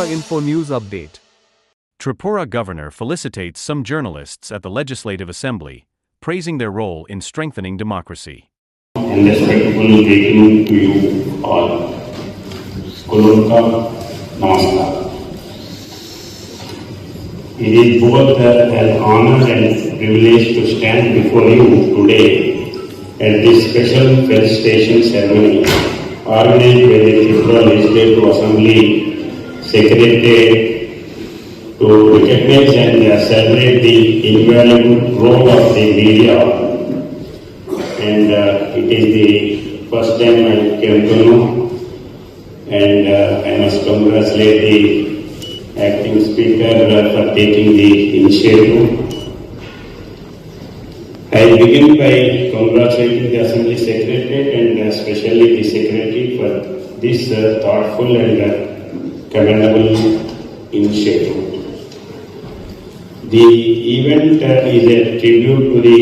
Tripurainfo news update. Tripura governor felicitates some journalists at the Legislative Assembly, praising their role in strengthening democracy. And respectful greeting to you all. Kulunka Namaskar. It is both an honor and privilege to stand before you today at this special felicitation ceremony organized by the Tripura Legislative Assembly Secretariat to recognize and celebrate the invaluable role of the media. And it is the first time I came to know, and I must congratulate the acting speaker for taking the initiative. I begin by congratulating the Assembly Secretariat and especially the Secretary for this thoughtful and commendable initiative. The event is a tribute to the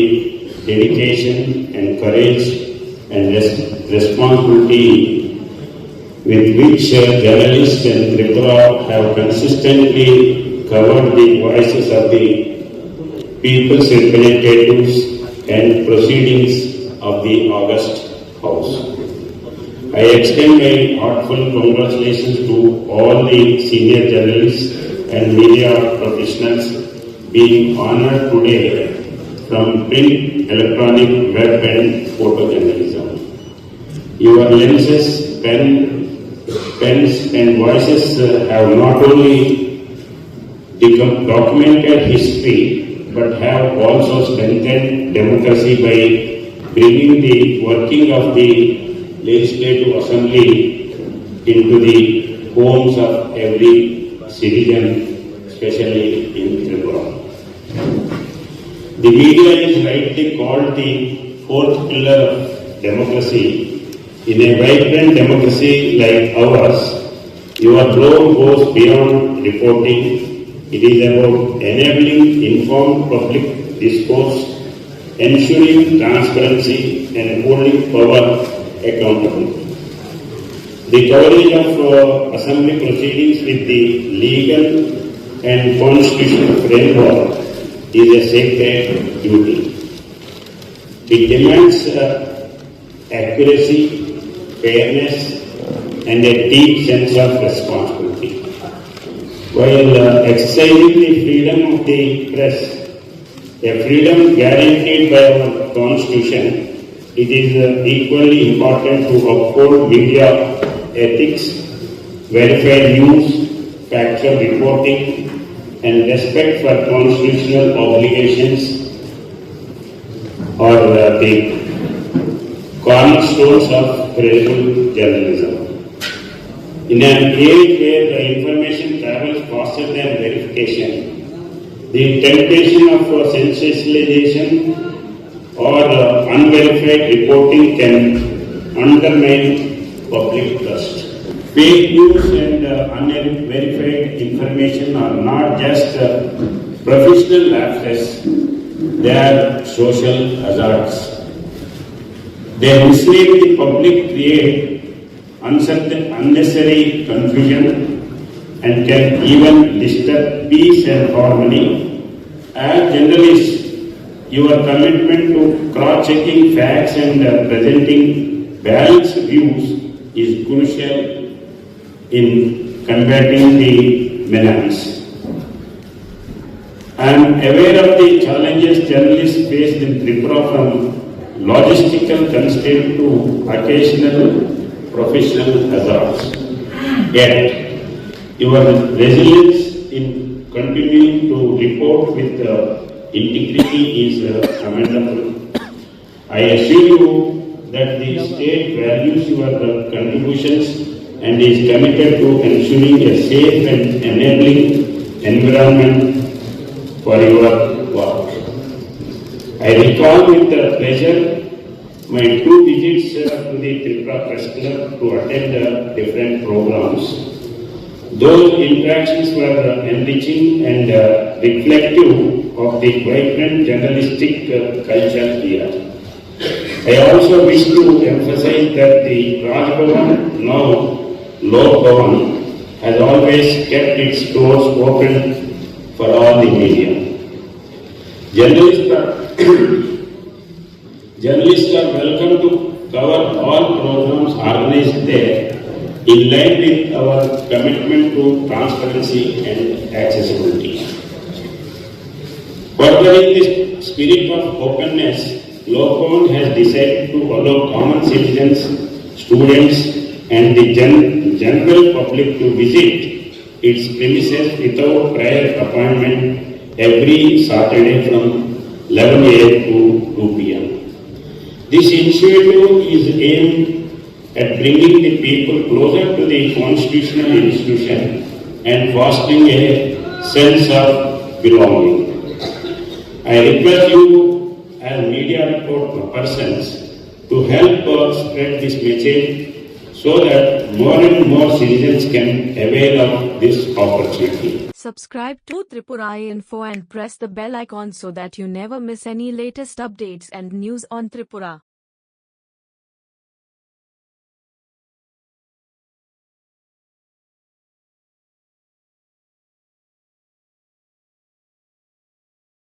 dedication and courage and responsibility with which journalists in Tripura have consistently covered the voices of the people's representatives and proceedings of the August House. I extend my heartfelt congratulations to all the senior journalists and media professionals being honored today from print, electronic, web and photojournalism. Your lenses, pens and voices have not only documented history but have also strengthened democracy by bringing the working of the Legislative Assembly into the homes of every citizen, especially in Tripura. The media is rightly called the fourth pillar of democracy. In a vibrant democracy like ours, your role goes beyond reporting. It is about enabling informed public discourse, ensuring transparency and holding power accountable. The coverage of Assembly proceedings with the legal and constitutional framework is a sacred duty. It demands accuracy, fairness, and a deep sense of responsibility. While exercising the freedom of the press, a freedom guaranteed by our Constitution, it is equally important to uphold media ethics, verified news, factual reporting, and respect for constitutional obligations are the cornerstones of credible journalism. In an age where the information travels faster than verification, the temptation of sensationalization or unverified reporting can undermine public trust. Fake news and unverified information are not just professional lapses, they are social hazards. They mislead the public, create unnecessary confusion, and can even disturb peace and harmony. As journalists, your commitment to cross-checking facts and presenting balanced views is crucial in combating the menace. I am aware of the challenges journalists face in Tripura, from logistical constraints to occasional professional hazards. Yet, your resilience in continuing to report with integrity is commendable. I assure you that the state values your contributions and is committed to ensuring a safe and enabling environment for your work. I recall with pleasure my 2 visits to the Tripura Press Club to attend different programs. Those interactions were enriching and reflective of the vibrant journalistic culture here. I also wish to emphasize that the Raj Bhavan, now Lok Bhavan, has always kept its doors open for all the media. Journalists are welcome to cover all programs organized there in line with our commitment to transparency and accessibility. Furthering the spirit of openness, Locont has decided to allow common citizens, students and the general public to visit its premises without prior appointment every Saturday from 11 a.m. to 2 p.m. This initiative is aimed at bringing the people closer to the constitutional institution and fostering a sense of belonging. I request you as media report persons to help spread this message so that more and more citizens can avail of this opportunity. Subscribe to Tripurainfo and press the bell icon so that you never miss any latest updates and news on Tripura.